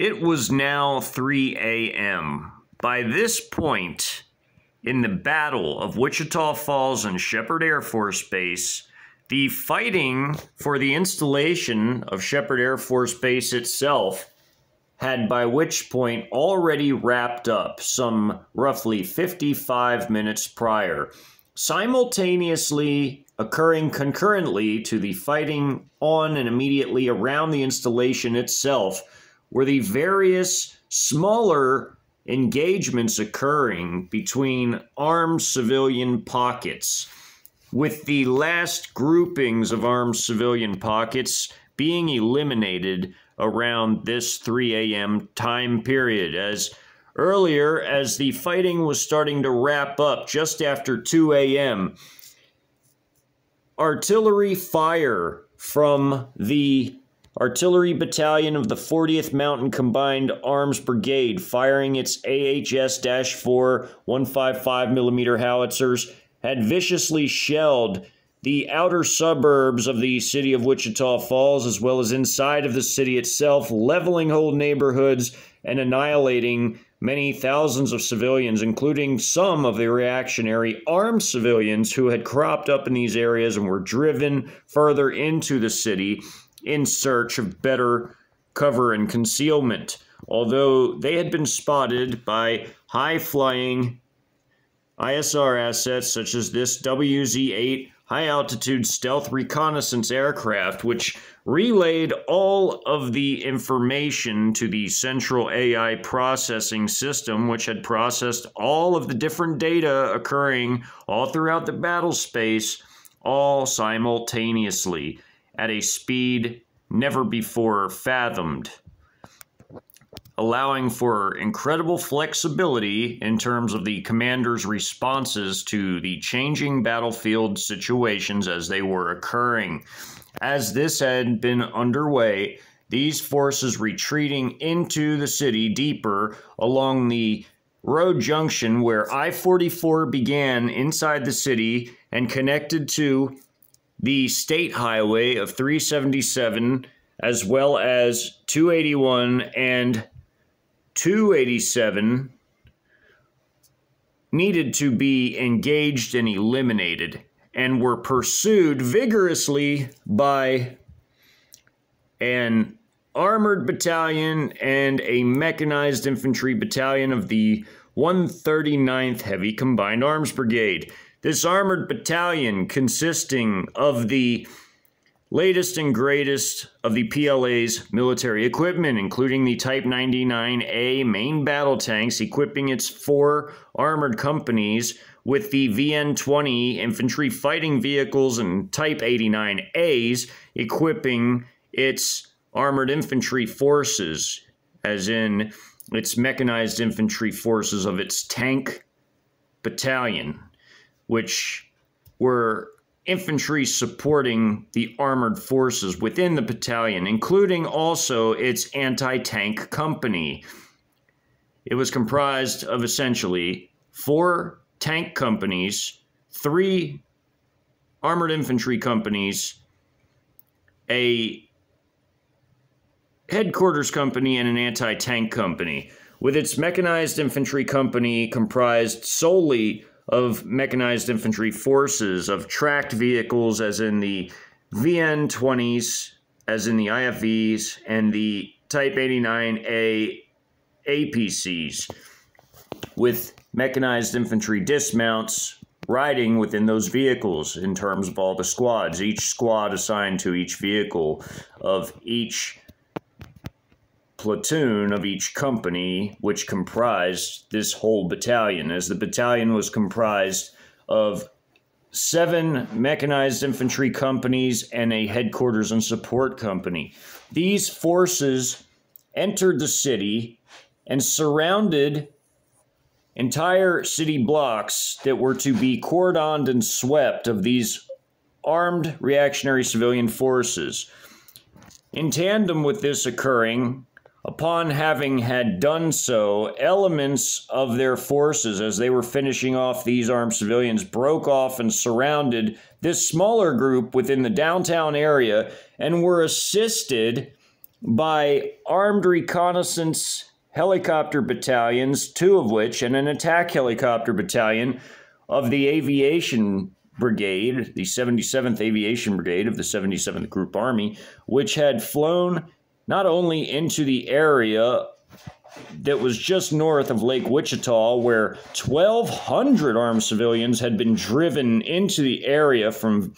It was now 3 a.m. By this point in the Battle of Wichita Falls and Sheppard Air Force Base, the fighting for the installation of Sheppard Air Force Base itself had by which point already wrapped up some roughly 55 minutes prior. Simultaneously occurring concurrently to the fighting on and immediately around the installation itself were the various smaller engagements occurring between armed civilian pockets, with the last groupings of armed civilian pockets being eliminated around this 3 a.m. time period. As earlier, as the fighting was starting to wrap up just after 2 a.m., artillery fire from the Artillery Battalion of the 40th Mountain Combined Arms Brigade, firing its AHS-4 155mm howitzers, had viciously shelled the outer suburbs of the city of Wichita Falls, as well as inside of the city itself, leveling whole neighborhoods and annihilating many thousands of civilians, including some of the reactionary armed civilians who had cropped up in these areas and were driven further into the city in search of better cover and concealment. Although they had been spotted by high-flying ISR assets such as this WZ-8 high-altitude stealth reconnaissance aircraft, which relayed all of the information to the central AI processing system, which had processed all of the different data occurring all throughout the battle space, all simultaneously at a speed never before fathomed, allowing for incredible flexibility in terms of the commander's responses to the changing battlefield situations as they were occurring. As this had been underway, these forces retreating into the city deeper along the road junction where I-44 began inside the city and connected to the state highway of 377, as well as 281 and 287, needed to be engaged and eliminated, and were pursued vigorously by an armored battalion and a mechanized infantry battalion of the 139th Heavy Combined Arms Brigade. This armored battalion, consisting of the latest and greatest of the PLA's military equipment, including the Type-99A main battle tanks, equipping its 4 armored companies with the VN-20 infantry fighting vehicles, and Type-89As, equipping its armored infantry forces, as in its mechanized infantry forces of its tank battalion, which were infantry supporting the armored forces within the battalion, including also its anti-tank company. It was comprised of essentially 4 tank companies, 3 armored infantry companies, a headquarters company, and an anti-tank company, with its mechanized infantry company comprised solely of mechanized infantry forces of tracked vehicles, as in the VN-20s, as in the IFVs, and the Type-89A APCs, with mechanized infantry dismounts riding within those vehicles in terms of all the squads, each squad assigned to each vehicle of each platoon of each company, which comprised this whole battalion, as the battalion was comprised of 7 mechanized infantry companies and a headquarters and support company. These forces entered the city and surrounded entire city blocks that were to be cordoned and swept of these armed reactionary civilian forces. In tandem with this occurring, upon having had done so, elements of their forces, as they were finishing off these armed civilians, broke off and surrounded this smaller group within the downtown area and were assisted by armed reconnaissance helicopter battalions, 2 of which, and an attack helicopter battalion of the Aviation Brigade, the 77th Aviation Brigade of the 77th Group Army, which had flown not only into the area that was just north of Lake Wichita, where 1,200 armed civilians had been driven into the area from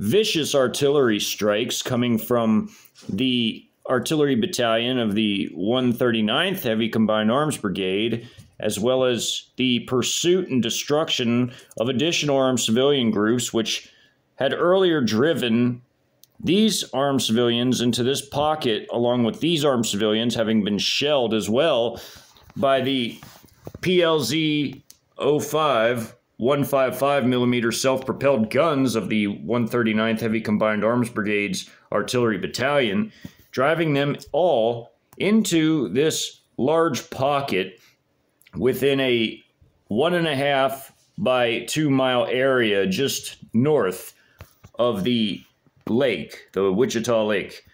vicious artillery strikes coming from the artillery battalion of the 139th Heavy Combined Arms Brigade, as well as the pursuit and destruction of additional armed civilian groups, which had earlier driven these armed civilians into this pocket, along with these armed civilians having been shelled as well by the PLZ 05 155mm self-propelled guns of the 139th Heavy Combined Arms Brigade's artillery battalion, driving them all into this large pocket within a 1.5 by 2 mile area just north of the lake, the Wichita Lake.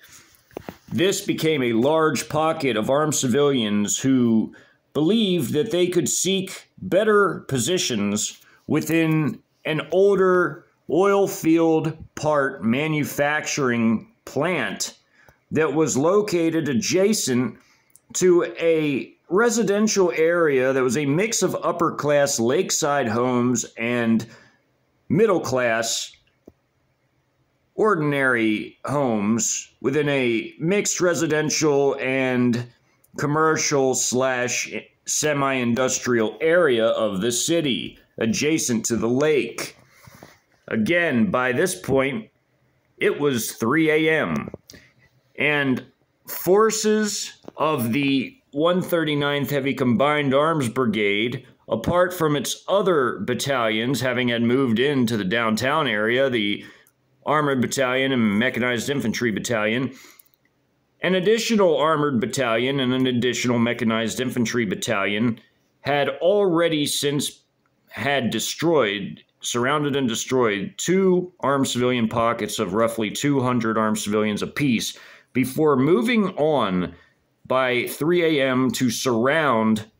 This became a large pocket of armed civilians who believed that they could seek better positions within an older oil field part manufacturing plant that was located adjacent to a residential area that was a mix of upper-class lakeside homes and middle-class ordinary homes within a mixed residential and commercial / semi-industrial area of the city, adjacent to the lake. Again, by this point, it was 3 a.m. and forces of the 139th Heavy Combined Arms Brigade, apart from its other battalions having had moved into the downtown area, the Armored Bttn and Mechanized Infantry Bttn, an additional Armored Bttn and an additional Mechanized Infantry Bttn had already since surrounded and destroyed 2 armed civilian pockets of roughly 200 armed civilians apiece before moving on by 3 a.m. to surround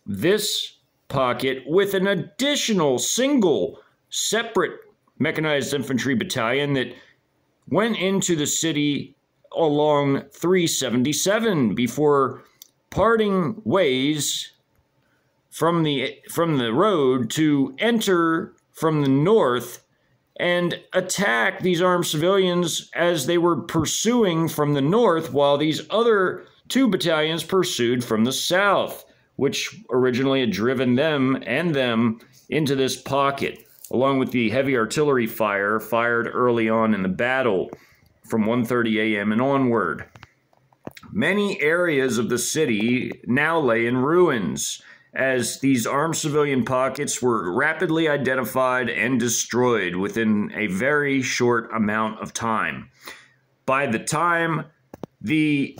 this pocket with an additional single separate Mechanized Infantry Battalion that went into the city along 377 before parting ways from the road to enter from the north and attack these armed civilians as they were pursuing from the north, while these other 2 battalions pursued from the south, which originally had driven them into this pocket, along with the heavy artillery fire fired early on in the battle from 1:30 a.m. and onward. Many areas of the city now lay in ruins, as these armed civilian pockets were rapidly identified and destroyed within a very short amount of time. By the time the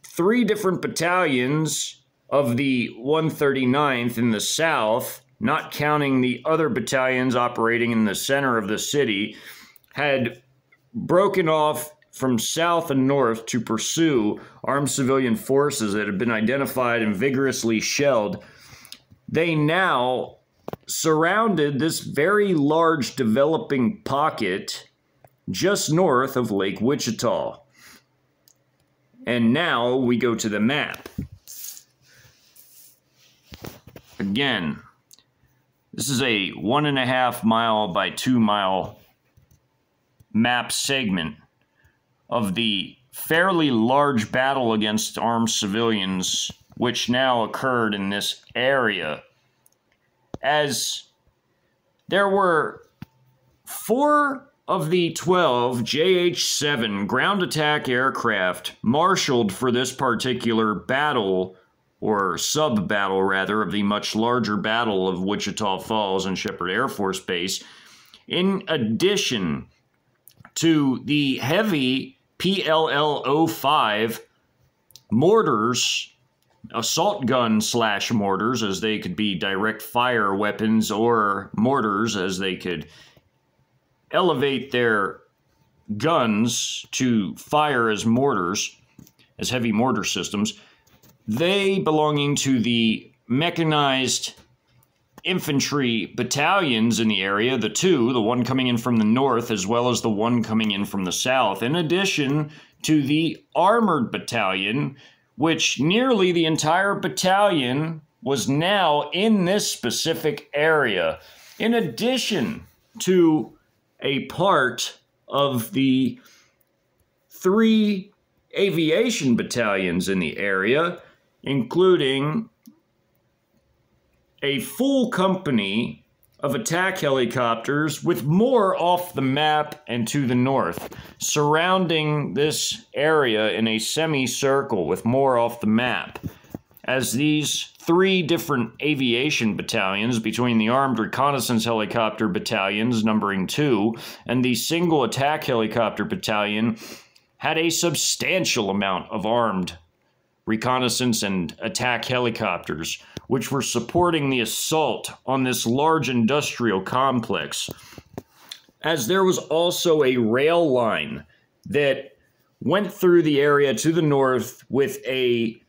3 different battalions of the 139th in the south, not counting the other battalions operating in the center of the city, had broken off from south and north to pursue armed civilian forces that had been identified and vigorously shelled, they now surrounded this very large developing pocket just north of Lake Wichita. And now we go to the map. Again, this is a 1.5 mile by 2 mile map segment of the fairly large battle against armed civilians which now occurred in this area, as there were 4 of the 12 JH-7 ground attack aircraft marshaled for this particular battle, or sub-battle rather, of the much larger battle of Wichita Falls and Sheppard Air Force Base, in addition to the heavy PLL-05 mortars, assault gun / mortars, as they could be direct fire weapons, or mortars as they could elevate their guns to fire as mortars, as heavy mortar systems. They belonging to the Mechanized Infantry battalions in the area, the one coming in from the north as well as the one coming in from the south, in addition to the Armored Bttn, which nearly the entire battalion was now in this specific area, in addition to a part of the 3 aviation battalions in the area, including a full company of attack helicopters with more off the map and to the north, surrounding this area in a semicircle with more off the map. As these 3 different aviation battalions between the Armed Reconnaissance Helicopter Battalions, numbering 2, and the Single Attack Helicopter Battalion had a substantial amount of armed reconnaissance and attack helicopters, which were supporting the assault on this large industrial complex. As there was also a rail line that went through the area to the north with a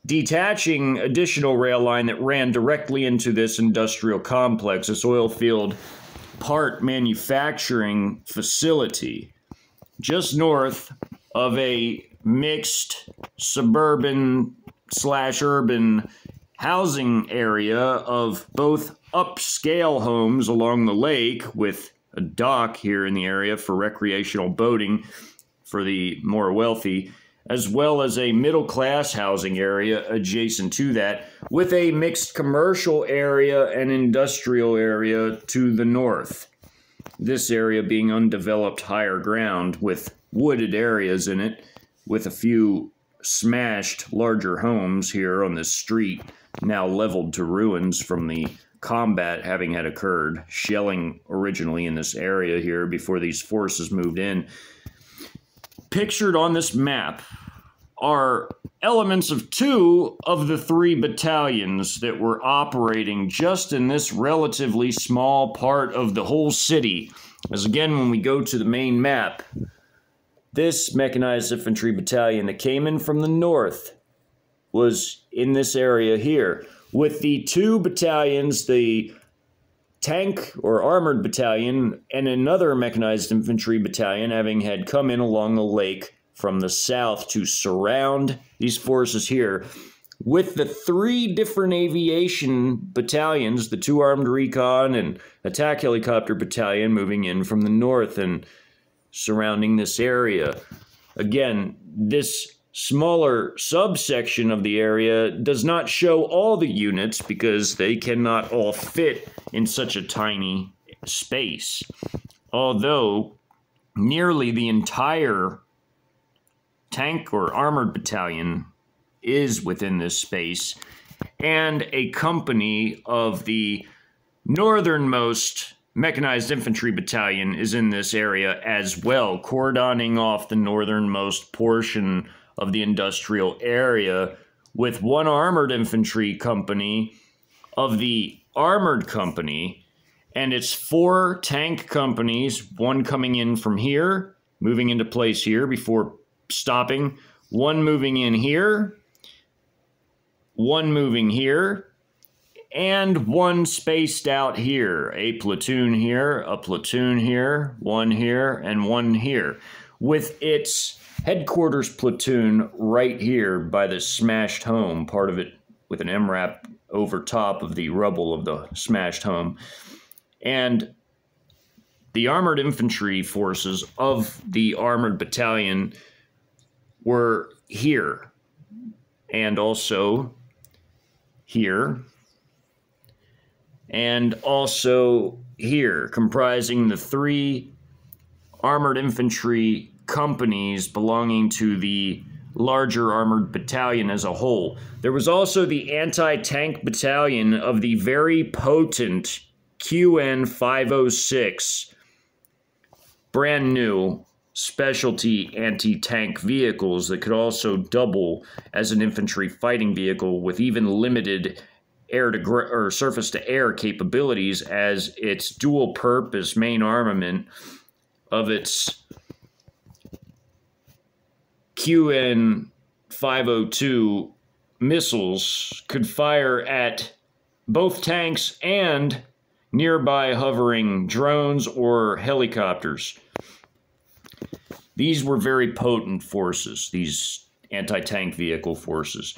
detaching additional rail line that ran directly into this industrial complex, this oil field part manufacturing facility, just north of a mixed suburban/urban housing area of both upscale homes along the lake with a dock here in the area for recreational boating for the more wealthy, as well as a middle-class housing area adjacent to that, with a mixed commercial area and industrial area to the north. This area being undeveloped higher ground with wooded areas in it, with a few smashed larger homes here on this street, now leveled to ruins from the combat having had occurred, shelling originally in this area here before these forces moved in. Pictured on this map are elements of 2 of the 3 battalions that were operating just in this relatively small part of the whole city. As again, when we go to the main map, this Mechanized Infantry Battalion that came in from the north was in this area here, with the 2 battalions, the Tank or Armored Battalion and another Mechanized Infantry Battalion having had come in along the lake from the south to surround these forces here, with the 3 different aviation battalions, the 2 Armed Recon and Attack Helicopter Battalion moving in from the north and surrounding this area. Again, this smaller subsection of the area does not show all the units because they cannot all fit in such a tiny space. Although nearly the entire tank or armored battalion is within this space, and a company of the northernmost Mechanized Infantry Battalion is in this area as well, cordoning off the northernmost portion of the industrial area, with 1 armored infantry company of the Armored Company, and its 4 tank companies, 1 coming in from here, moving into place here before stopping, 1 moving in here, 1 moving here, and 1 spaced out here. A platoon here, a platoon here, 1 here, and 1 here, with its headquarters platoon right here by the smashed home, part of it with an MRAP over top of the rubble of the smashed home. And the armored infantry forces of the Armored Battalion were here, and also here, and also here, comprising the 3 armored infantry companies belonging to the larger armored battalion as a whole. There was also the anti-tank battalion of the very potent QN 506, brand new specialty anti-tank vehicles that could also double as an infantry fighting vehicle with even limited air to or surface to air capabilities as its dual purpose main armament of its QN 502 missiles could fire at both tanks and nearby hovering drones or helicopters. These were very potent forces, these anti-tank vehicle forces.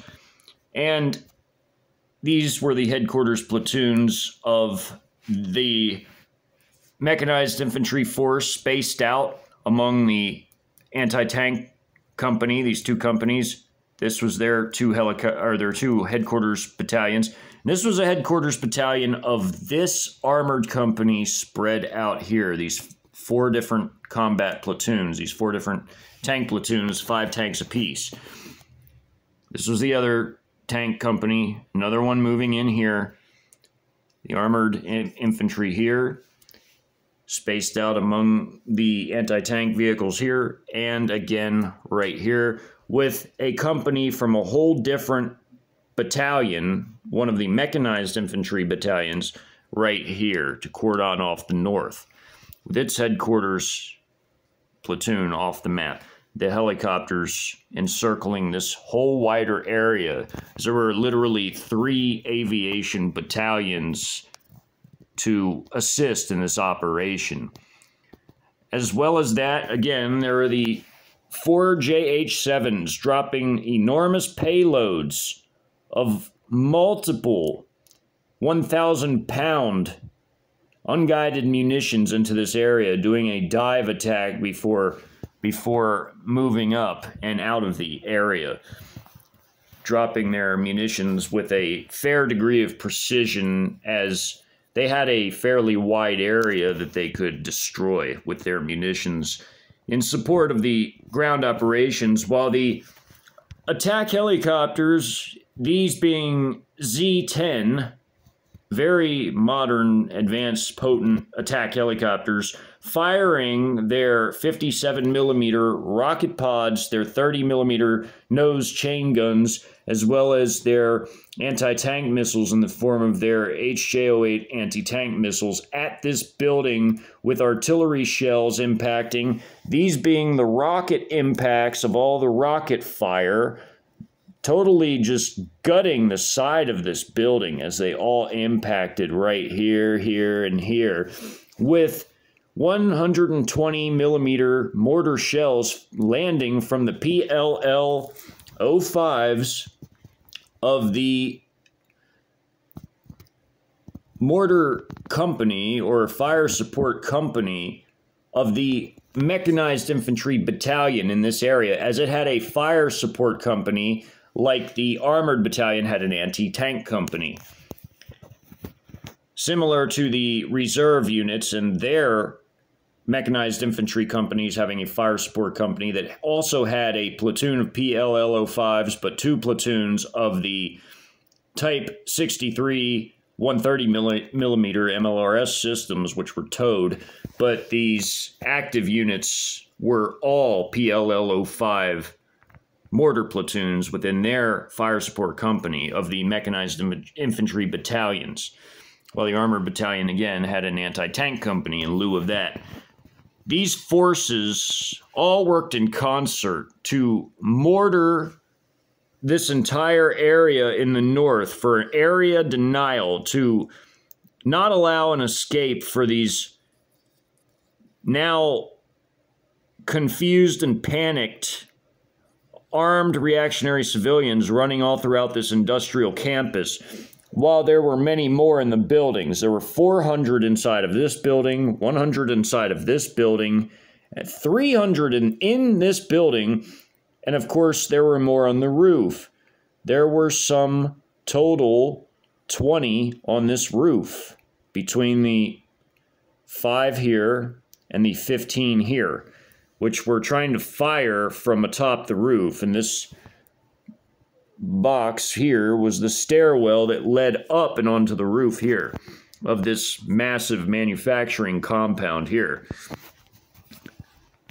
And these were the headquarters platoons of the mechanized infantry force spaced out among the anti-tank company, these two companies. This was their two headquarters battalions. And this was a headquarters battalion of this armored company spread out here, these 4 different combat platoons, these 4 different tank platoons, 5 tanks apiece. This was the other tank company, another one moving in here, the armored infantry here, spaced out among the anti-tank vehicles here, and again right here, with a company from a whole different battalion, one of the mechanized infantry battalions, right here to cordon off the north, with its headquarters platoon off the map. The helicopters encircling this whole wider area. There were literally 3 aviation battalions to assist in this operation. As well as that, again, there are the 4 JH-7s dropping enormous payloads of multiple 1,000-pound unguided munitions into this area, doing a dive attack before moving up and out of the area, dropping their munitions with a fair degree of precision, as they had a fairly wide area that they could destroy with their munitions in support of the ground operations, while the attack helicopters, these being Z-10, very modern, advanced, potent attack helicopters, firing their 57mm rocket pods, their 30mm nose chain guns, as well as their anti-tank missiles in the form of their HJ-08 anti-tank missiles at this building, with artillery shells impacting, these being the rocket impacts of all the rocket fire, totally just gutting the side of this building as they all impacted right here, here, and here, with 120mm mortar shells landing from the PLA 05s of the mortar company or fire support company of the mechanized infantry battalion in this area, as it had a fire support company like the armored battalion had an anti-tank company. Similar to the reserve units and their mechanized infantry companies having a fire support company that also had a platoon of PLA 05s, but 2 platoons of the Type 63 130mm MLRS systems, which were towed, but these active units were all PLA 05 mortar platoons within their fire support company of the mechanized infantry battalions, while the armored battalion again had an anti-tank company in lieu of that. These forces all worked in concert to mortar this entire area in the north for an area denial, to not allow an escape for these now confused and panicked armed reactionary civilians running all throughout this industrial campus, while there were many more in the buildings. There were 400 inside of this building, 100 inside of this building, 300 in this building, and of course there were more on the roof. There were some total 20 on this roof, between the 5 here and the 15 here, which were trying to fire from atop the roof. And this box here was the stairwell that led up and onto the roof here of this massive manufacturing compound here.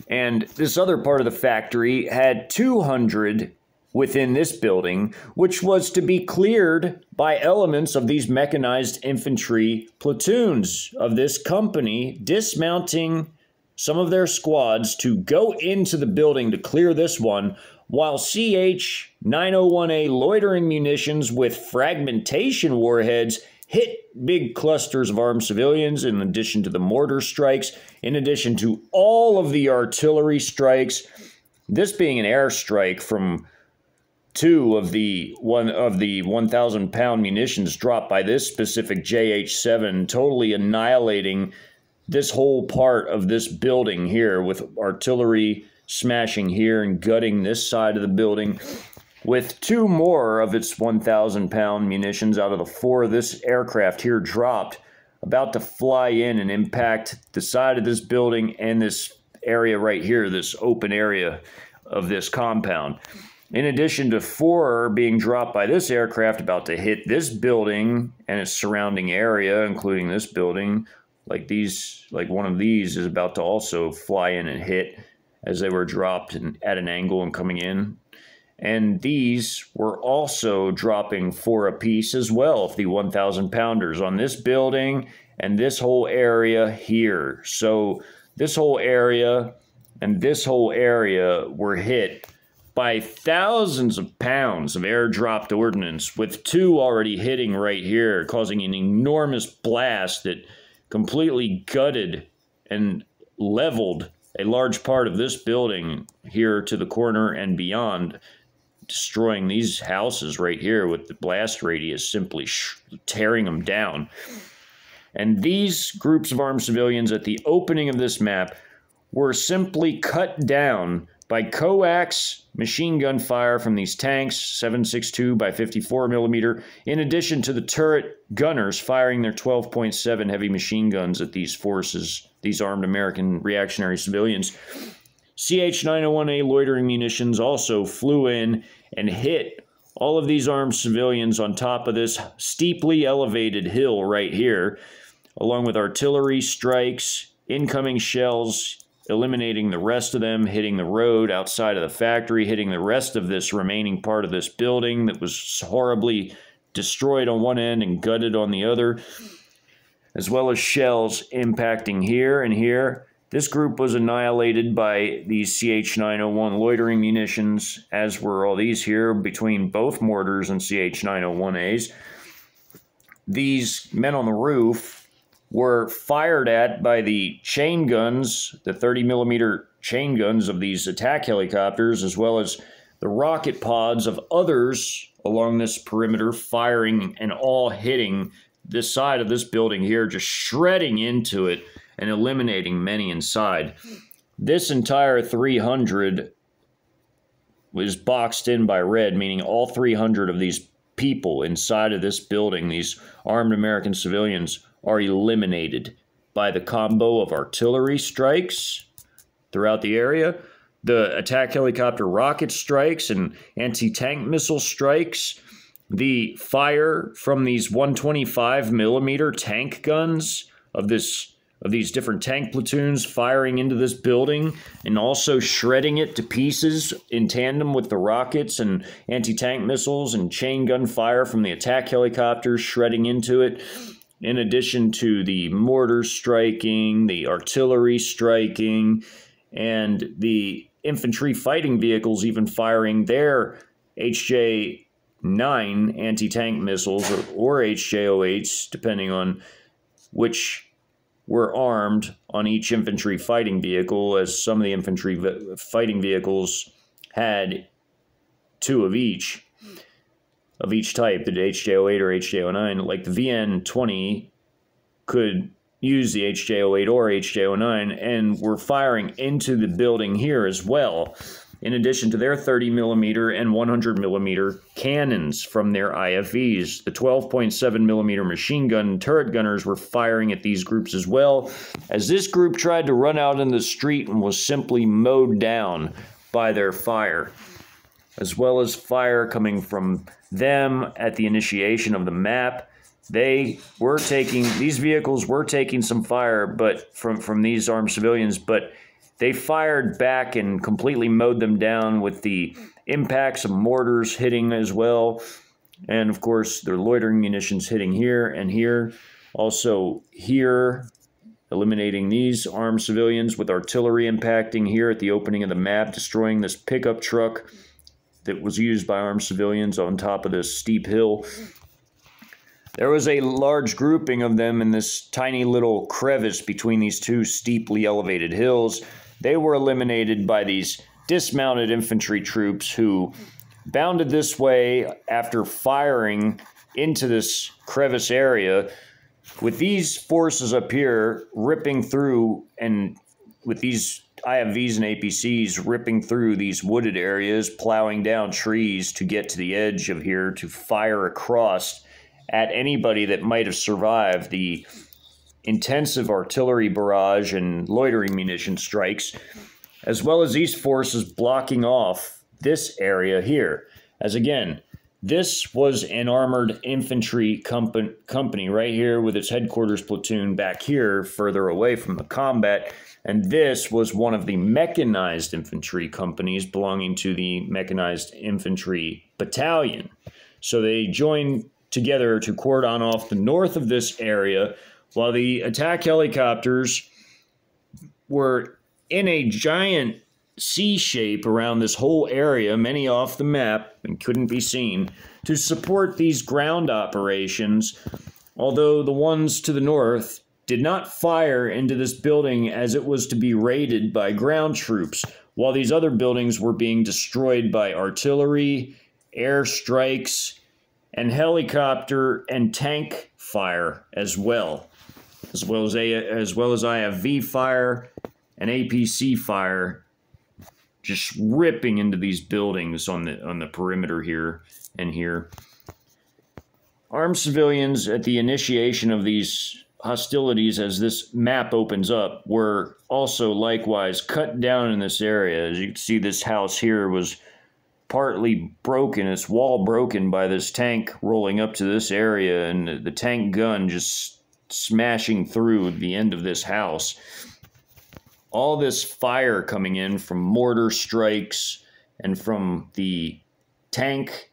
And this other part of the factory had 200 within this building, which was to be cleared by elements of these mechanized infantry platoons of this company, dismounting some of their squads to go into the building to clear this one, while CH 901A loitering munitions with fragmentation warheads hit big clusters of armed civilians, in addition to the mortar strikes, in addition to all of the artillery strikes. This being an airstrike from two of the 1,000-pound munitions dropped by this specific JH-7, totally annihilating this whole part of this building here, with artillery smashing here and gutting this side of the building, with two more of its 1,000-pound munitions out of the four this aircraft here dropped, about to fly in and impact the side of this building and this area right here, this open area of this compound. In addition to four being dropped by this aircraft about to hit this building and its surrounding area, including this building, like one of these is about to also fly in and hit as they were dropped at an angle and coming in. And these were also dropping four apiece as well, the 1,000-pounders on this building and this whole area here. So this whole area and this whole area were hit by thousands of pounds of air-dropped ordnance, with two already hitting right here, causing an enormous blast that completely gutted and leveled a large part of this building here to the corner and beyond, destroying these houses right here with the blast radius, simply tearing them down. And these groups of armed civilians at the opening of this map were simply cut down by coax machine gun fire from these tanks, 7.62 by 54 millimeter, in addition to the turret gunners firing their 12.7 heavy machine guns at these forces, these armed American reactionary civilians. CH-901A loitering munitions also flew in and hit all of these armed civilians on top of this steeply elevated hill right here, along with artillery strikes, incoming shells, eliminating the rest of them, hitting the road outside of the factory, hitting the rest of this remaining part of this building that was horribly destroyed on one end and gutted on the other, as well as shells impacting here and here. This group was annihilated by these CH-901 loitering munitions, as were all these here between both mortars and CH-901As. These men on the roof were fired at by the chain guns, the 30 millimeter chain guns of these attack helicopters, as well as the rocket pods of others along this perimeter, firing and all hitting this side of this building here, just shredding into it and eliminating many inside. This entire 300 was boxed in by red, meaning all 300 of these people inside of this building, these armed American civilians, are eliminated by the combo of artillery strikes throughout the area, the attack helicopter rocket strikes and anti-tank missile strikes, the fire from these 125 millimeter tank guns of these different tank platoons firing into this building and also shredding it to pieces in tandem with the rockets and anti-tank missiles and chain gun fire from the attack helicopters shredding into it, in addition to the mortar striking, the artillery striking, and the infantry fighting vehicles even firing their HJ-9 anti-tank missiles or HJ-08s, depending on which were armed on each infantry fighting vehicle, as some of the infantry fighting vehicles had two of each type, the HJ-08 or HJ-09. Like the VN-20 could use the HJ-08 or HJ-09 and were firing into the building here as well, in addition to their 30 millimeter and 100 millimeter cannons from their IFVs. The 12.7 millimeter machine gun turret gunners were firing at these groups as well, as this group tried to run out in the street and was simply mowed down by their fire, as well as fire coming from them at the initiation of the map. These vehicles were taking some fire, but from these armed civilians, but they fired back and completely mowed them down with the impacts of mortars hitting as well. And of course, their loitering munitions hitting here and here. Also here, eliminating these armed civilians with artillery impacting here at the opening of the map, destroying this pickup truck that was used by armed civilians on top of this steep hill. There was a large grouping of them in this tiny little crevice between these two steeply elevated hills. They were eliminated by these dismounted infantry troops who bounded this way after firing into this crevice area, with these forces up here ripping through, and with these IFVs and APCs ripping through these wooded areas, plowing down trees to get to the edge of here to fire across at anybody that might have survived the intensive artillery barrage and loitering munition strikes, as well as these forces blocking off this area here. As again, this was an armored infantry company right here with its headquarters platoon back here further away from the combat, and this was one of the mechanized infantry companies belonging to the Mechanized Infantry Battalion. So they joined together to cordon off the north of this area, while the attack helicopters were in a giant C shape around this whole area, many off the map and couldn't be seen, to support these ground operations, although the ones to the north did not fire into this building as it was to be raided by ground troops, while these other buildings were being destroyed by artillery, air strikes, and helicopter and tank fire as well as IFV fire and APC fire, just ripping into these buildings on the perimeter here and here. Armed civilians at the initiation of these hostilities, as this map opens up, were also likewise cut down in this area. As you can see, this house here was partly broken, its wall broken by this tank rolling up to this area, and the tank gun just smashing through the end of this house. All this fire coming in from mortar strikes and from the tank,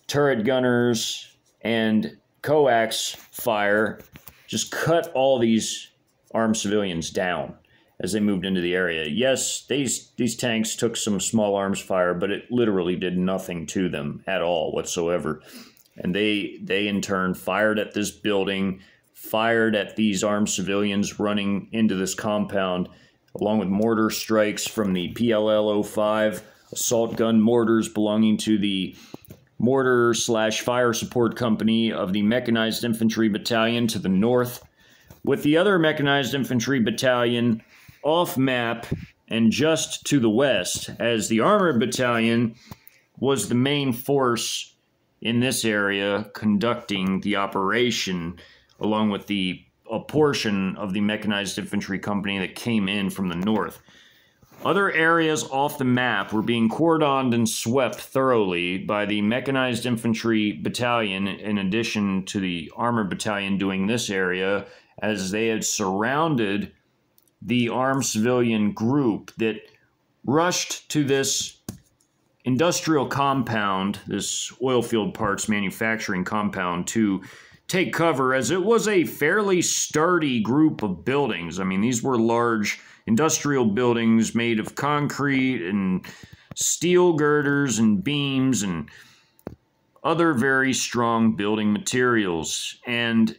turret gunners, and coax fire just cut all these armed civilians down as they moved into the area. Yes, these tanks took some small arms fire, but it literally did nothing to them at all whatsoever. And they in turn fired at this building, fired at these armed civilians running into this compound, along with mortar strikes from the PLL-05 assault gun mortars belonging to the mortar/fire support company of the Mechanized Infantry Battalion to the north, with the other Mechanized Infantry Battalion off map and just to the west, as the Armored Bttn was the main force in this area conducting the operation, along with a portion of the Mechanized Infantry Company that came in from the north. Other areas off the map were being cordoned and swept thoroughly by the Mechanized Infantry Battalion, in addition to the Armored Battalion doing this area, as they had surrounded the armed civilian group that rushed to this industrial compound, this oilfield parts manufacturing compound, to take cover, as it was a fairly sturdy group of buildings. I mean, these were large industrial buildings made of concrete and steel girders and beams and other very strong building materials, and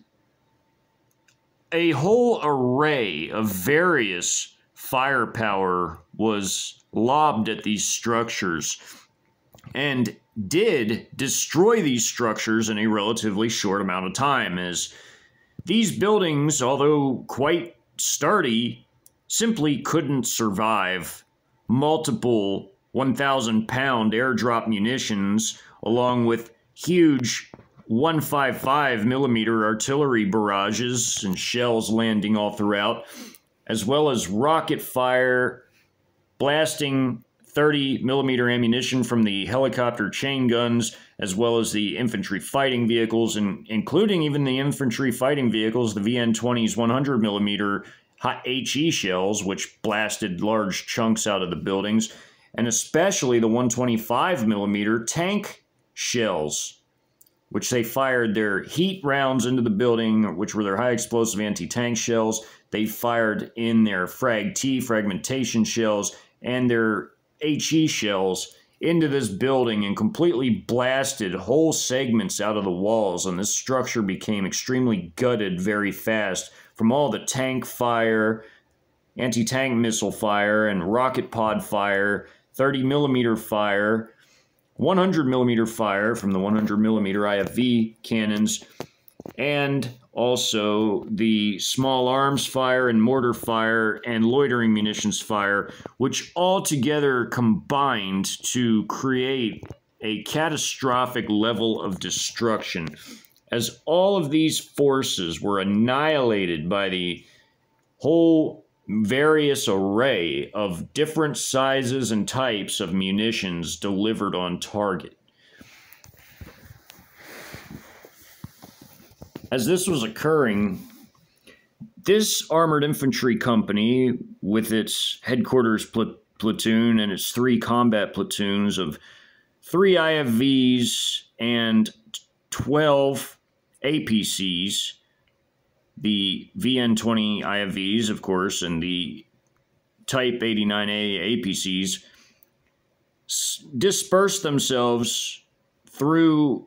a whole array of various firepower was lobbed at these structures and did destroy these structures in a relatively short amount of time, as these buildings, although quite sturdy, simply couldn't survive multiple 1,000-pound airdrop munitions, along with huge 155mm artillery barrages and shells landing all throughout, as well as rocket fire blasting 30mm ammunition from the helicopter chain guns, as well as the infantry fighting vehicles, and including even the infantry fighting vehicles, the VN-20's 100mm HE shells, which blasted large chunks out of the buildings, and especially the 125mm tank shells, which they fired their heat rounds into the building, which were their high explosive anti-tank shells. They fired in their frag-T fragmentation shells and their HE shells into this building and completely blasted whole segments out of the walls, and this structure became extremely gutted very fast from all the tank fire, anti-tank missile fire, and rocket pod fire, 30mm fire, 100mm fire from the 100mm IFV cannons, and also the small arms fire and mortar fire and loitering munitions fire, which all together combined to create a catastrophic level of destruction, as all of these forces were annihilated by the whole various array of different sizes and types of munitions delivered on target. As this was occurring, this armored infantry company, with its headquarters platoon and its 3 combat platoons of 3 IFVs and 12 APCs, the VN-20 IFVs, of course, and the Type-99A APCs, dispersed themselves through,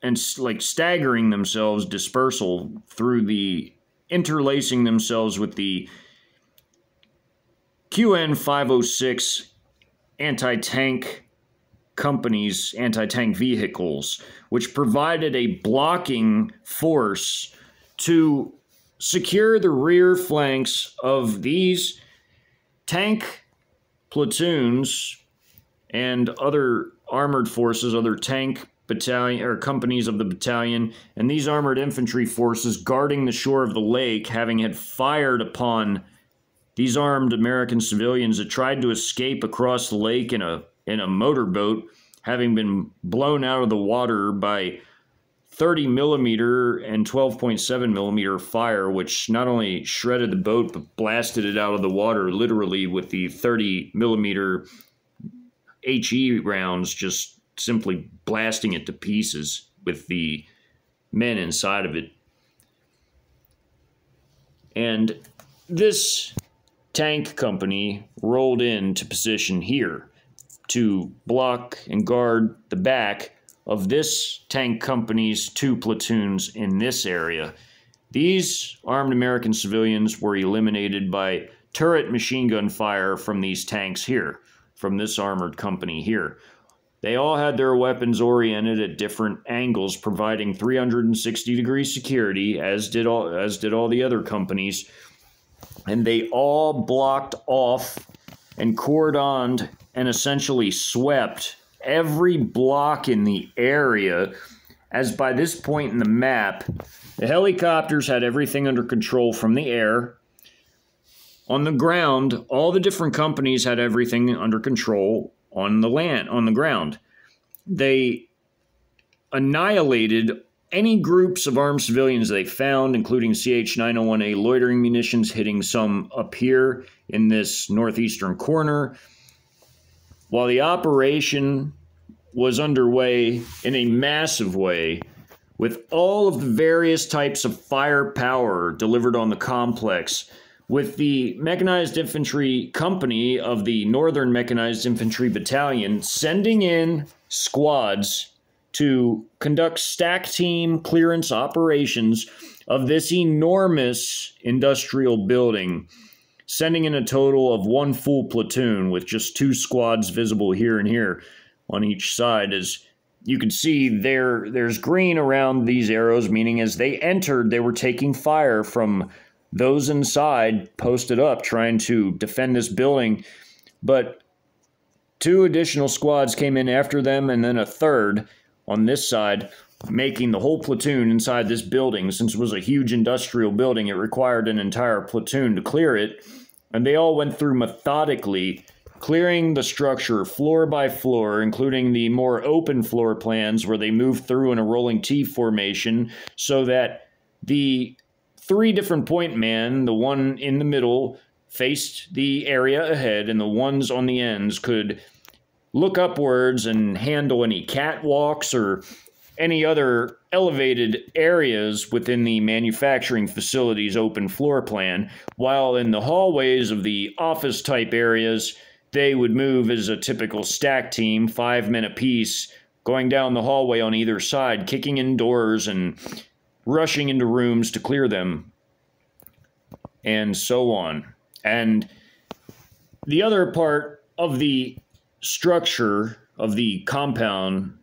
and like staggering themselves, dispersal through the interlacing themselves with the QN-506 anti-tank company's anti-tank vehicles, which provided a blocking force to secure the rear flanks of these tank platoons and other armored forces, other tank battalion or companies of the battalion, and these armored infantry forces guarding the shore of the lake, having had fired upon these armed American civilians that tried to escape across the lake in a motorboat, having been blown out of the water by 30mm and 12.7mm fire, which not only shredded the boat but blasted it out of the water literally with the 30mm HE rounds, just simply blasting it to pieces with the men inside of it. And this tank company rolled into position here to block and guard the back of this tank company's 2 platoons in this area. These armed American civilians were eliminated by turret machine gun fire from these tanks here, from this armored company here. They all had their weapons oriented at different angles, providing 360-degree security, as did all the other companies. And they all blocked off and cordoned and essentially swept every block in the area, as by this point in the map, the helicopters had everything under control from the air. On the ground, all the different companies had everything under control on the ground. They annihilated any groups of armed civilians they found, including CH-901A loitering munitions, hitting some up here in this northeastern corner. While the operation was underway in a massive way, with all of the various types of firepower delivered on the complex, with the Mechanized Infantry Company of the Northern Mechanized Infantry Battalion sending in squads to conduct stack team clearance operations of this enormous industrial building, sending in a total of 1 full platoon with just 2 squads visible here and here on each side. As you can see, there's green around these arrows, meaning as they entered, they were taking fire from those inside posted up trying to defend this building. But 2 additional squads came in after them, and then a third on this side, making the whole platoon inside this building. Since it was a huge industrial building, it required an entire platoon to clear it, and they all went through methodically, clearing the structure floor by floor, including the more open floor plans where they moved through in a rolling T formation, so that the 3 different point men, the one in the middle faced the area ahead, and the ones on the ends could look upwards and handle any catwalks or any other elevated areas within the manufacturing facility's open floor plan, while in the hallways of the office type areas, they would move as a typical stack team, 5 men apiece, going down the hallway on either side, kicking in doors and rushing into rooms to clear them, and so on. And the other part of the structure of the compound,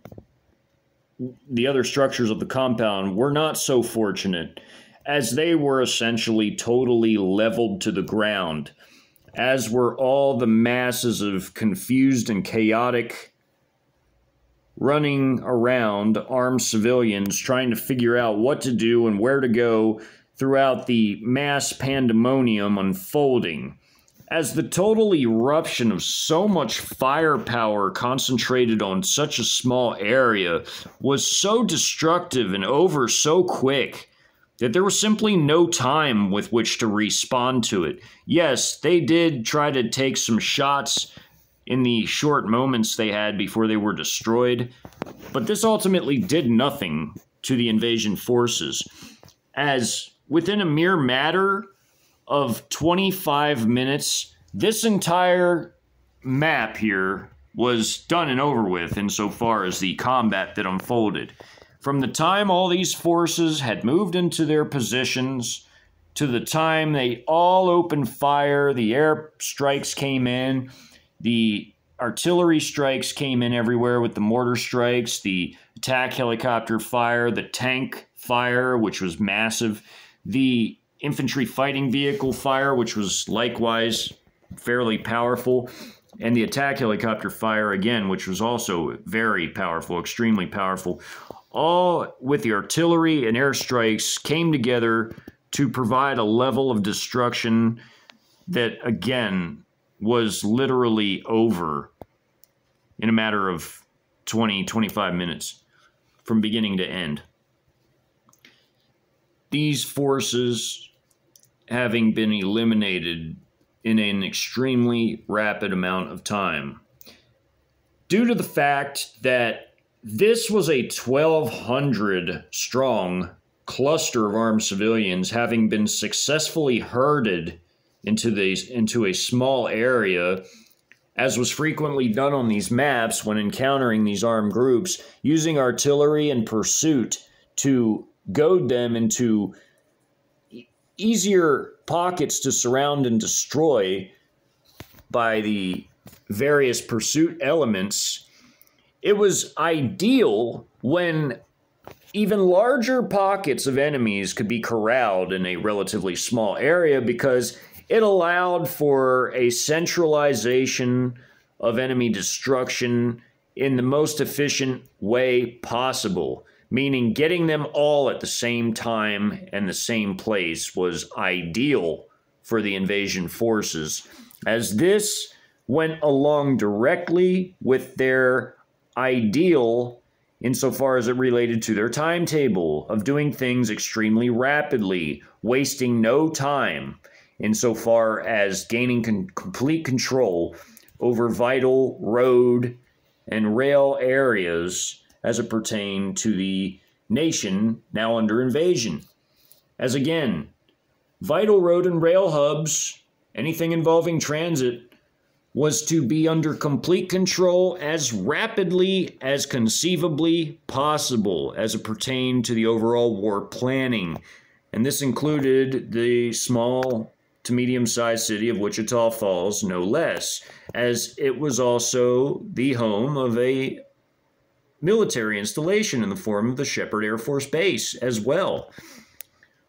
the other structures of the compound were not so fortunate, as they were essentially totally leveled to the ground, as were all the masses of confused and chaotic running around armed civilians trying to figure out what to do and where to go throughout the mass pandemonium unfolding. As the total eruption of so much firepower concentrated on such a small area was so destructive and over so quick that there was simply no time with which to respond to it. Yes, they did try to take some shots in the short moments they had before they were destroyed, but this ultimately did nothing to the invasion forces, as within a mere matter of 25 minutes, this entire map here was done and over with insofar as the combat that unfolded. From the time all these forces had moved into their positions to the time they all opened fire, the air strikes came in, the artillery strikes came in everywhere with the mortar strikes, the attack helicopter fire, the tank fire, which was massive, the infantry fighting vehicle fire, which was likewise fairly powerful, and the attack helicopter fire again, which was also very powerful, extremely powerful. All with the artillery and airstrikes came together to provide a level of destruction that, again, was literally over in a matter of 20-25 minutes from beginning to end. These forces, having been eliminated in an extremely rapid amount of time, due to the fact that this was a 1,200 strong cluster of armed civilians having been successfully herded into a small area, as was frequently done on these maps when encountering these armed groups, using artillery and pursuit to goad them into easier pockets to surround and destroy by the various pursuit elements. It was ideal when even larger pockets of enemies could be corralled in a relatively small area, because it allowed for a centralization of enemy destruction in the most efficient way possible, meaning getting them all at the same time and the same place was ideal for the invasion forces, as this went along directly with their ideal insofar as it related to their timetable of doing things extremely rapidly, wasting no time, insofar as gaining complete control over vital road and rail areas as it pertained to the nation now under invasion. As again, vital road and rail hubs, anything involving transit, was to be under complete control as rapidly as conceivably possible as it pertained to the overall war planning. And this included the small to medium-sized city of Wichita Falls, no less, as it was also the home of a military installation in the form of the Sheppard Air Force Base as well.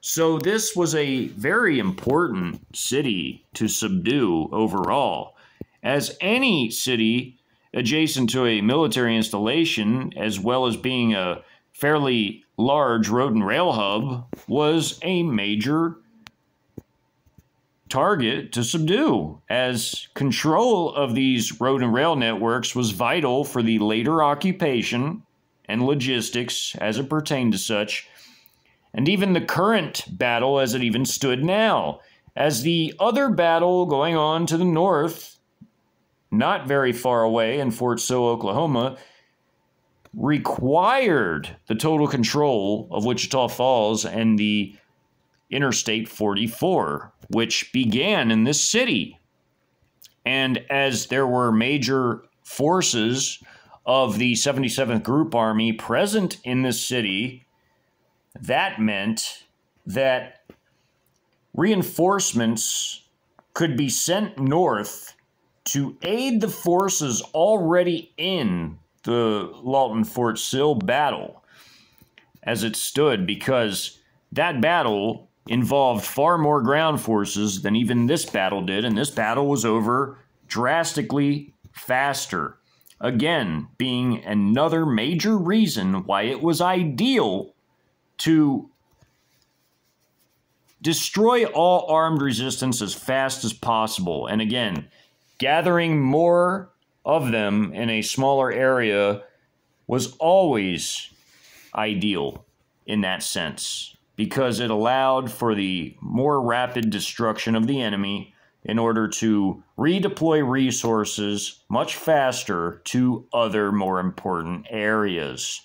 So this was a very important city to subdue overall, as any city adjacent to a military installation, as well as being a fairly large road and rail hub, was a major target to subdue, as control of these road and rail networks was vital for the later occupation and logistics as it pertained to such, and even the current battle as it even stood now, as the other battle going on to the north, not very far away in Fort Sill, Oklahoma, required the total control of Wichita Falls and the Interstate 44, which began in this city. And as there were major forces of the 77th Group Army present in the city, that meant that reinforcements could be sent north to aid the forces already in the Lawton Fort Sill battle as it stood, because that battle involved far more ground forces than even this battle did, and this battle was over drastically faster. Again, being another major reason why it was ideal to destroy all armed resistance as fast as possible. And again, gathering more of them in a smaller area was always ideal in that sense, because it allowed for the more rapid destruction of the enemy in order to redeploy resources much faster to other more important areas.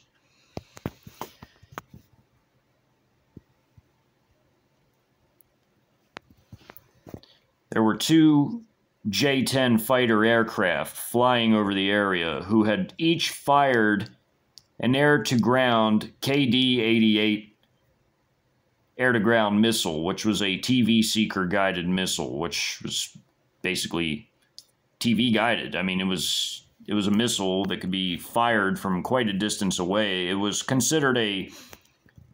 There were two J-10 fighter aircraft flying over the area who had each fired an air-to-ground KD-88 air-to-ground missile, which was a TV seeker guided missile, which was basically TV guided. I mean, it was a missile that could be fired from quite a distance away. It was considered a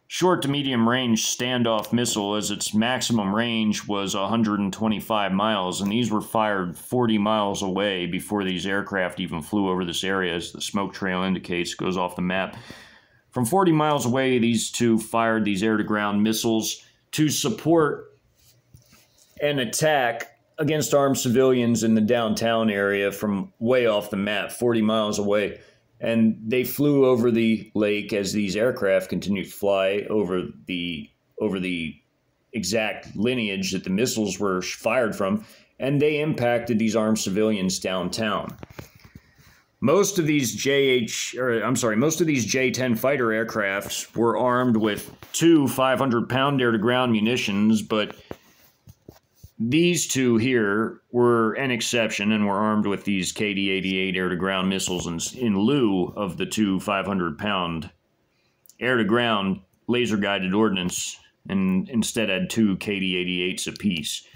short to medium range standoff missile, as its maximum range was 125 miles, and these were fired 40 miles away before these aircraft even flew over this area, as the smoke trail indicates, goes off the map. From 40 miles away, these two fired these air-to-ground missiles to support an attack against armed civilians in the downtown area from way off the map, 40 miles away. And they flew over the lake as these aircraft continued to fly over the exact lineage that the missiles were fired from, and they impacted these armed civilians downtown. Most of these J-10 fighter aircrafts were armed with two 500-pound air-to-ground munitions, but these two here were an exception and were armed with these KD-88 air-to-ground missiles in lieu of the two 500-pound air-to-ground laser-guided ordnance, and instead had two KD-88s apiece.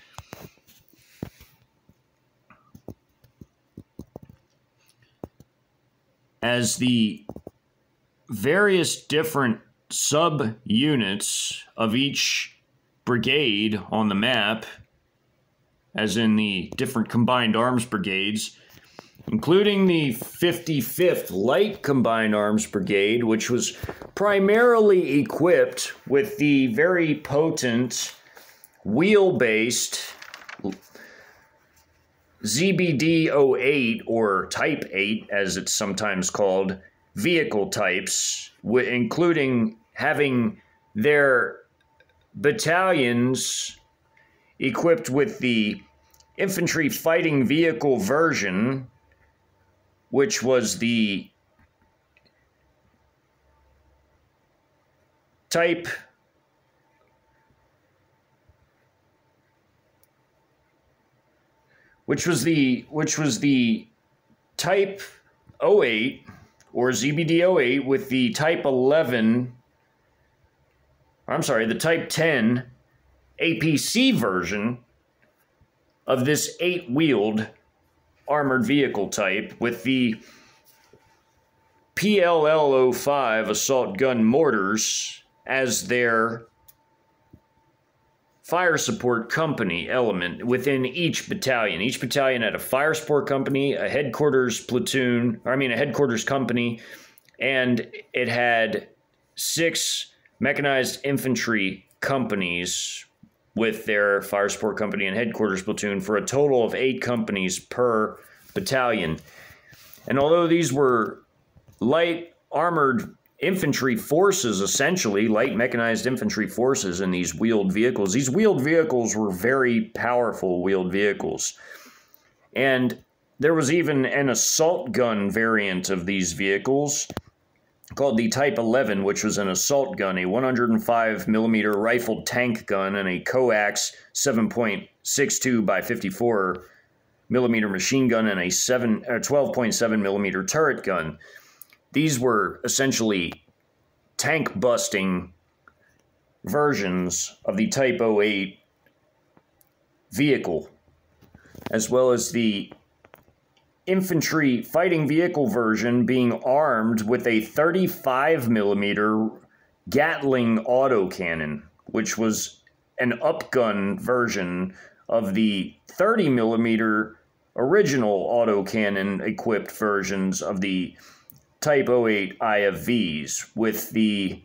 As the various different sub-units of each brigade on the map, as in the different combined arms brigades, including the 55th Light Combined Arms Brigade, which was primarily equipped with the very potent wheel-based ZBD-08, or Type 8, as it's sometimes called, vehicle types, including having their battalions equipped with the infantry fighting vehicle version, which was the Type Type 08 or ZBD-08 with the Type 11, the Type 10 APC version of this 8-wheeled armored vehicle type, with the PLL-05 assault gun mortars as their fire support company element within each battalion. Each battalion had a fire support company, a headquarters company, and it had 6 mechanized infantry companies with their fire support company and headquarters platoon, for a total of 8 companies per battalion. And although these were light armored infantry forces, essentially light mechanized infantry forces in these wheeled vehicles were very powerful wheeled vehicles. And there was even an assault gun variant of these vehicles called the Type 11, which was an assault gun, a 105mm rifled tank gun, and a coax 7.62 by 54 millimeter machine gun and a 12.7 millimeter turret gun. These were essentially tank-busting versions of the Type 08 vehicle, as well as the infantry fighting vehicle version being armed with a 35 millimeter Gatling autocannon, which was an upgun version of the 30 millimeter original autocannon equipped versions of the Type 08 IFVs, with the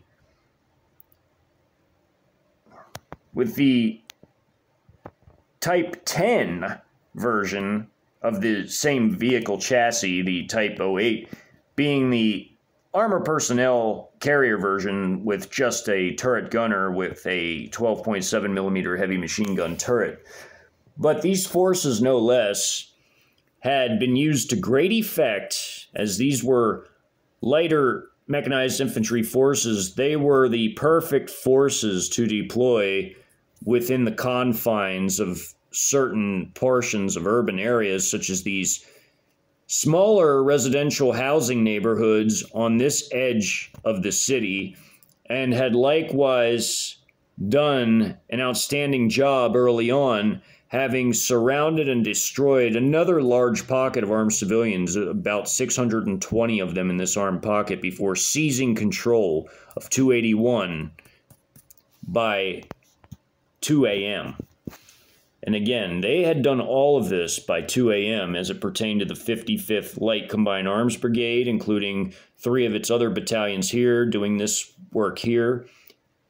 Type 10 version of the same vehicle chassis, the Type 08, being the armor personnel carrier version with just a turret gunner with a 12.7 millimeter heavy machine gun turret. But these forces, no less, had been used to great effect, as these were lighter mechanized infantry forces. They were the perfect forces to deploy within the confines of certain portions of urban areas, such as these smaller residential housing neighborhoods on this edge of the city, and had likewise done an outstanding job early on, having surrounded and destroyed another large pocket of armed civilians, about 620 of them in this armed pocket, before seizing control of 281 by 2 a.m. And again, they had done all of this by 2 a.m. as it pertained to the 55th Light Combined Arms Brigade, including 3 of its other battalions here doing this work here,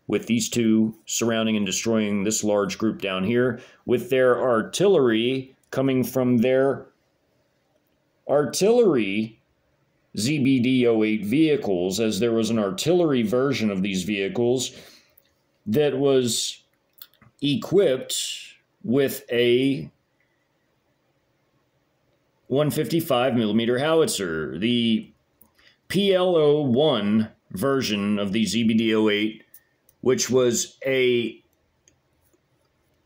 with these 2 surrounding and destroying this large group down here, with their artillery coming from their artillery ZBD-08 vehicles, as there was an artillery version of these vehicles that was equipped with a 155 millimeter howitzer. The PLA version of the ZBD-08, which was a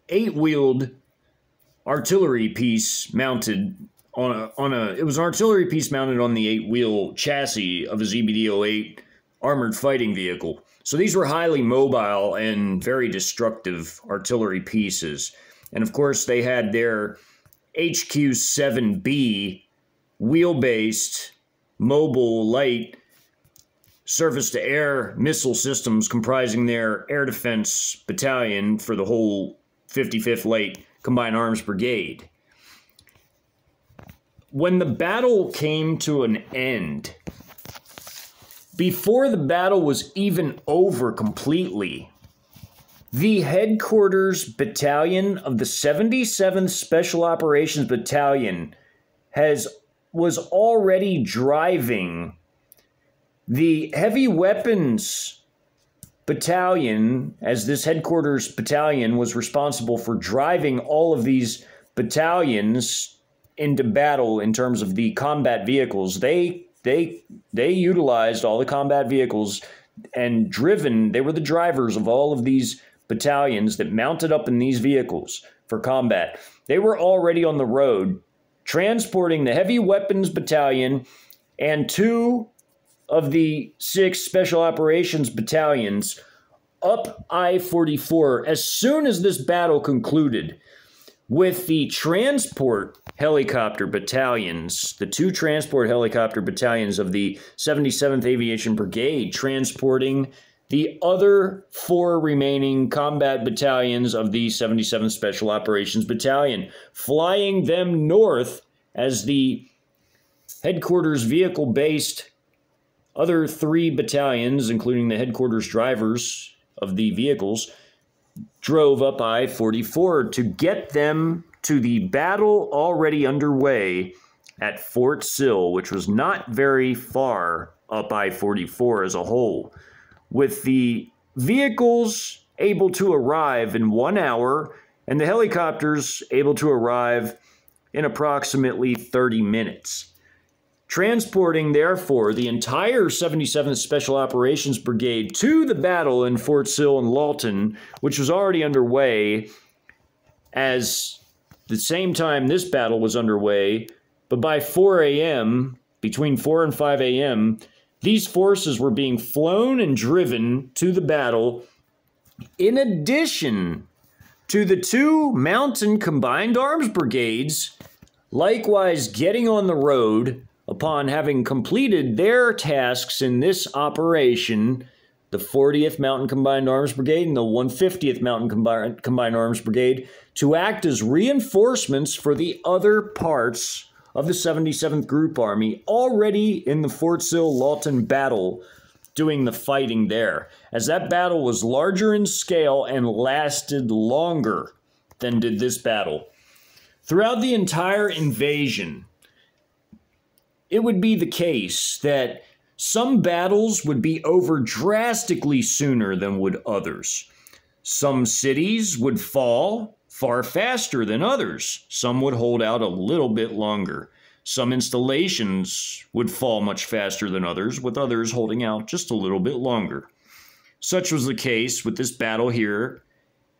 8-wheeled artillery piece mounted it was an artillery piece mounted on the 8-wheel chassis of a ZBD-08 armored fighting vehicle. So these were highly mobile and very destructive artillery pieces. And of course, they had their HQ-7B wheel-based mobile light surface-to-air missile systems comprising their air defense battalion for the whole 55th Light Combined Arms Brigade. When the battle came to an end, before the battle was even over completely, the headquarters battalion of the 77th Special Operations Battalion was already driving the heavy weapons battalion, as this headquarters battalion was responsible for driving all of these battalions into battle in terms of the combat vehicles. They utilized all the combat vehicles and they were the drivers of all of these battalions that mounted up in these vehicles for combat. They were already on the road transporting the heavy weapons battalion and 2 of the 6 special operations battalions up I-44 as soon as this battle concluded, with the transport helicopter battalions, the 2 transport helicopter battalions of the 77th Aviation Brigade transporting the other 4 remaining combat battalions of the 77th Special Operations Battalion, flying them north as the headquarters vehicle-based other 3 battalions, including the headquarters drivers of the vehicles, drove up I-44 to get them to the battle already underway at Fort Sill, which was not very far up I-44 as a whole, with the vehicles able to arrive in 1 hour and the helicopters able to arrive in approximately 30 minutes. Transporting, therefore, the entire 77th Special Operations Brigade to the battle in Fort Sill and Lawton, which was already underway, as the same time this battle was underway, but by 4 a.m., between 4 and 5 a.m., these forces were being flown and driven to the battle in addition to the 2 Mountain Combined Arms Brigades likewise getting on the road upon having completed their tasks in this operation, the 40th Mountain Combined Arms Brigade and the 150th Mountain Combined Arms Brigade, to act as reinforcements for the other parts of the 77th Group Army already in the Fort Sill-Lawton battle doing the fighting there, as that battle was larger in scale and lasted longer than did this battle. Throughout the entire invasion, it would be the case that some battles would be over drastically sooner than would others. Some cities would fall far faster than others. Some would hold out a little bit longer. Some installations would fall much faster than others, with others holding out just a little bit longer. Such was the case with this battle here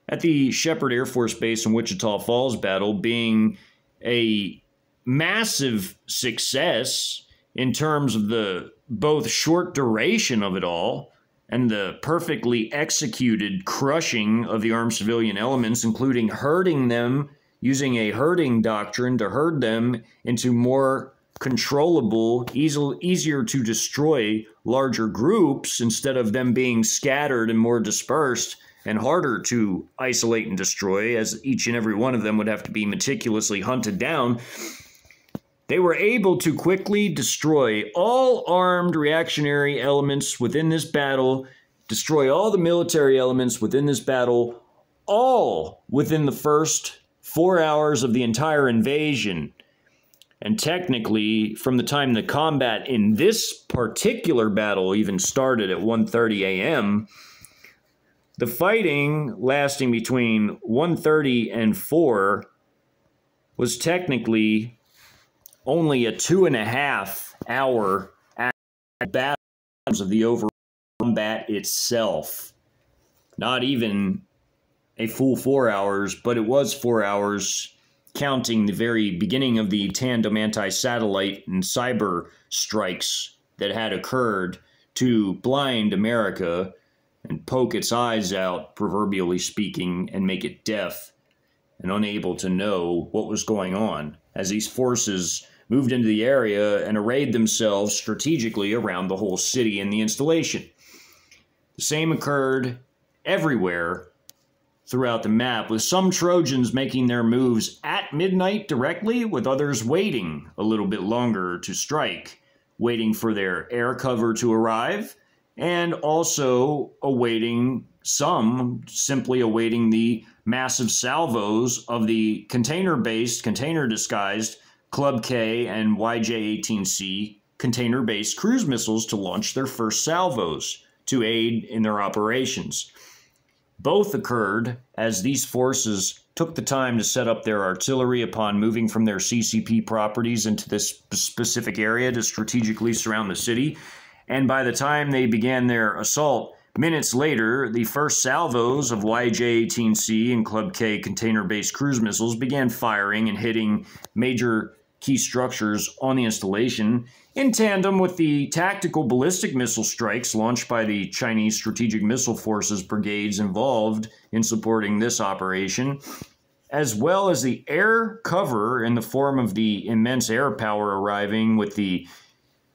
at the Sheppard Air Force Base in Wichita Falls battle, being a massive success in terms of the both short duration of it all and the perfectly executed crushing of the armed civilian elements, including herding them, using a herding doctrine to herd them into more controllable, easier to destroy larger groups instead of them being scattered and more dispersed and harder to isolate and destroy, as each and every one of them would have to be meticulously hunted down. They were able to quickly destroy all armed reactionary elements within this battle, destroy all the military elements within this battle, all within the first 4 hours of the entire invasion. And technically, from the time the combat in this particular battle even started at 1:30 a.m., the fighting lasting between 1:30 and 4 was technically only a 2.5 hour battle of the overall combat itself. Not even a full 4 hours, but it was 4 hours counting the very beginning of the tandem anti-satellite and cyber strikes that had occurred to blind America and poke its eyes out, proverbially speaking, and make it deaf and unable to know what was going on as these forces moved into the area and arrayed themselves strategically around the whole city and the installation. The same occurred everywhere throughout the map, with some Trojans making their moves at midnight directly, with others waiting a little bit longer to strike, waiting for their air cover to arrive, and also some simply awaiting the massive salvos of the container-based, container-disguised Club K and YJ-18C container-based cruise missiles to launch their first salvos to aid in their operations. Both occurred as these forces took the time to set up their artillery upon moving from their CCP properties into this specific area to strategically surround the city. And by the time they began their assault, minutes later, the first salvos of YJ-18C and Club K container-based cruise missiles began firing and hitting major key structures on the installation, in tandem with the tactical ballistic missile strikes launched by the Chinese Strategic Missile Forces brigades involved in supporting this operation, as well as the air cover in the form of the immense air power arriving with the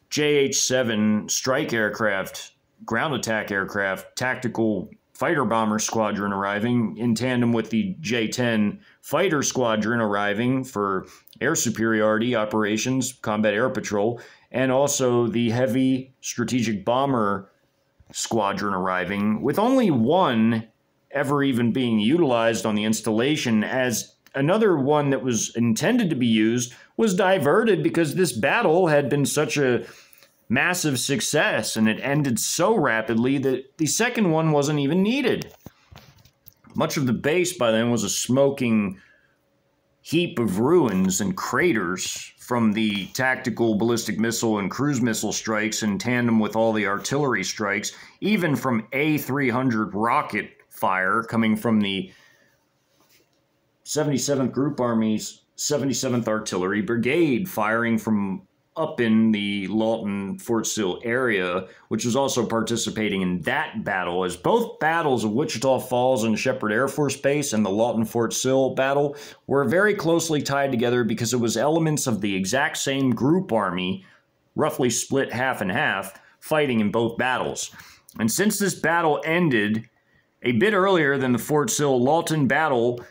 JH-7 strike aircraft, ground attack aircraft, tactical fighter bomber squadron arriving, in tandem with the J-10 fighter squadron arriving for air superiority operations, combat air patrol, and also the heavy strategic bomber squadron arriving, with only one ever even being utilized on the installation, as another one that was intended to be used was diverted because this battle had been such a massive success and it ended so rapidly that the second one wasn't even needed. Much of the base by then was a smoking heap of ruins and craters from the tactical ballistic missile and cruise missile strikes in tandem with all the artillery strikes, even from A-300 rocket fire coming from the 77th Group Army's 77th Artillery Brigade, firing from up in the Lawton-Fort Sill area, which was also participating in that battle, as both battles of Wichita Falls and Sheppard Air Force Base and the Lawton-Fort Sill battle were very closely tied together because it was elements of the exact same Group Army, roughly split half and half, fighting in both battles. And since this battle ended a bit earlier than the Fort Sill-Lawton battle,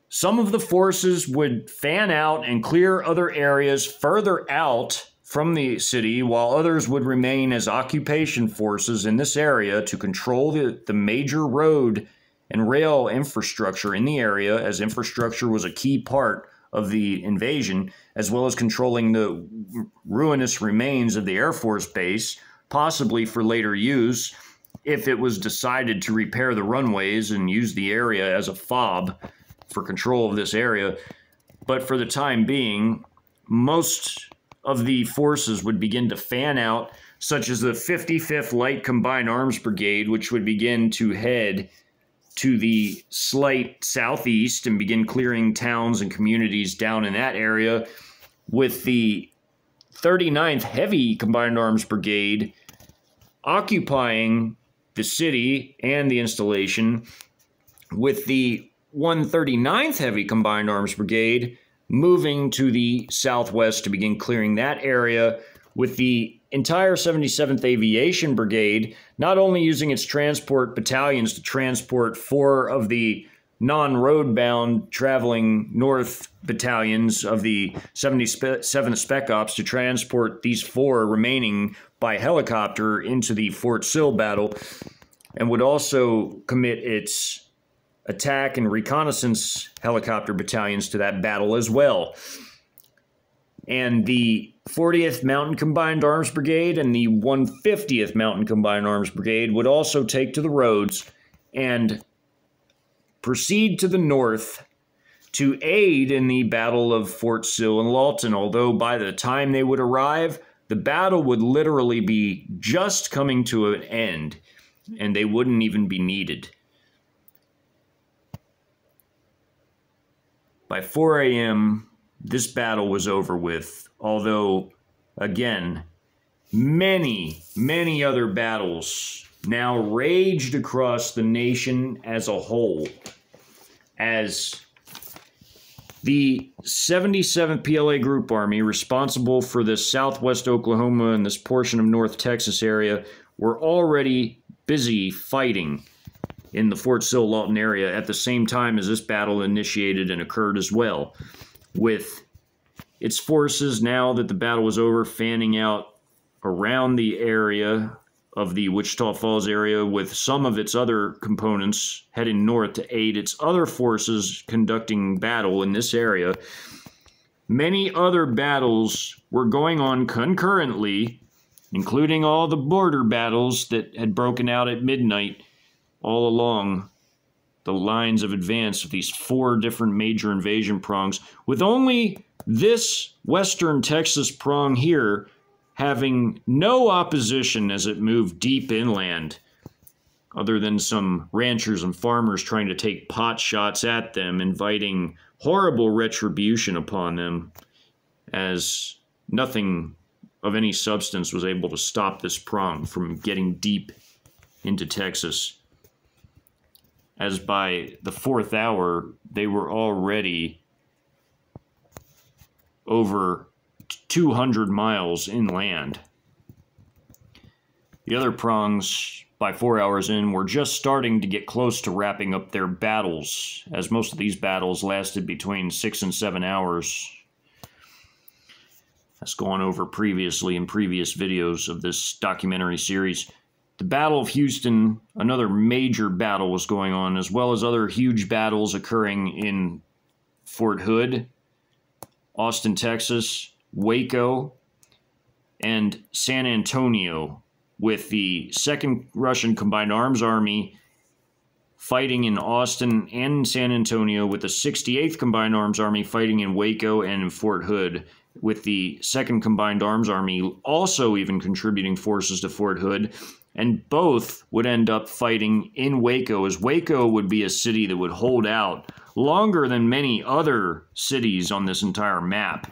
some of the forces would fan out and clear other areas further out from the city, while others would remain as occupation forces in this area to control the major road and rail infrastructure in the area, as infrastructure was a key part of the invasion, as well as controlling the ruinous remains of the Air Force Base, possibly for later use if it was decided to repair the runways and use the area as a fob for control of this area. But for the time being, most of the forces would begin to fan out, such as the 55th Light Combined Arms Brigade, which would begin to head to the slight southeast and begin clearing towns and communities down in that area, with the 39th Heavy Combined Arms Brigade occupying the city and the installation, with the 139th Heavy Combined Arms Brigade moving to the southwest to begin clearing that area, with the entire 77th Aviation Brigade not only using its transport battalions to transport 4 of the non-road-bound traveling north battalions of the 77th Spec Ops to transport these 4 remaining by helicopter into the Fort Sill battle, and would also commit its attack and reconnaissance helicopter battalions to that battle as well. And the 40th Mountain Combined Arms Brigade and the 150th Mountain Combined Arms Brigade would also take to the roads and proceed to the north to aid in the Battle of Fort Sill and Lawton, although by the time they would arrive, the battle would literally be just coming to an end, and they wouldn't even be needed. By 4 a.m., this battle was over with, although, again, many, many other battles now raged across the nation as a whole, as the 77th PLA Group Army, responsible for this southwest Oklahoma and this portion of North Texas area, were already busy fighting in the Fort Sill-Lawton area at the same time as this battle initiated and occurred as well, with its forces, now that the battle was over, fanning out around the area of the Wichita Falls area, with some of its other components heading north to aid its other forces conducting battle in this area. Many other battles were going on concurrently, including all the border battles that had broken out at midnight all along the lines of advance of these 4 different major invasion prongs, with only this western Texas prong here having no opposition as it moved deep inland, other than some ranchers and farmers trying to take pot shots at them, inviting horrible retribution upon them, as nothing of any substance was able to stop this prong from getting deep into Texas, as by the 4th hour, they were already over 200 miles inland. The other prongs, by 4 hours in, were just starting to get close to wrapping up their battles, as most of these battles lasted between 6 and 7 hours. That's gone over previously in previous videos of this documentary series. The Battle of Houston, another major battle, was going on, as well as other huge battles occurring in Fort Hood, Austin, Texas, Waco, and San Antonio, with the 2nd Russian Combined Arms Army fighting in Austin and San Antonio, with the 68th Combined Arms Army fighting in Waco and in Fort Hood, with the 2nd Combined Arms Army also even contributing forces to Fort Hood, And both would end up fighting in Waco, as Waco would be a city that would hold out longer than many other cities on this entire map.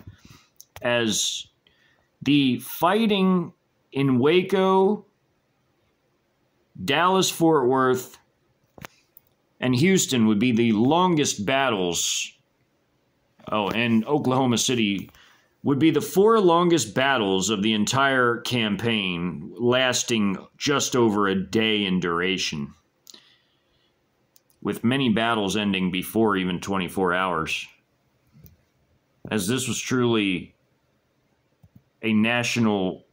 As the fighting in Waco, Dallas, Fort Worth, and Houston would be the longest battles. Oh, and Oklahoma City would be the 4 longest battles of the entire campaign, lasting just over a day in duration, with many battles ending before even 24 hours. As this was truly a national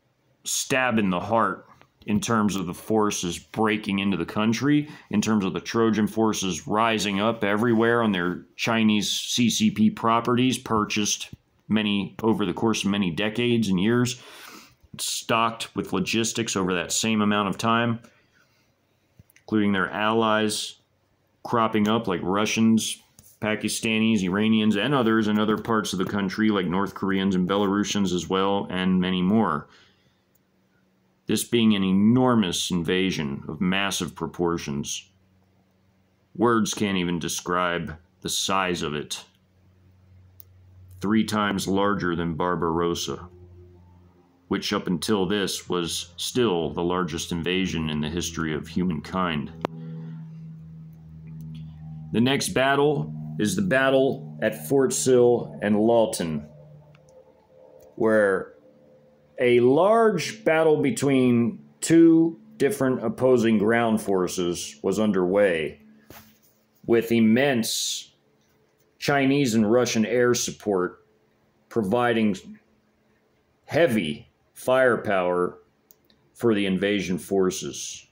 stab in the heart in terms of the forces breaking into the country, in terms of the Trojan forces rising up everywhere on their Chinese CCP properties, purchased many over the course of many decades and years, stocked with logistics over that same amount of time, including their allies cropping up like Russians, Pakistanis, Iranians, and others in other parts of the country like North Koreans and Belarusians as well, and many more. This being an enormous invasion of massive proportions. Words can't even describe the size of it. 3 times larger than Barbarossa, which up until this was still the largest invasion in the history of humankind. The next battle is the battle at Fort Sill and Lawton, where a large battle between 2 different opposing ground forces was underway, with immense Chinese and Russian air support providing heavy firepower for the invasion forces.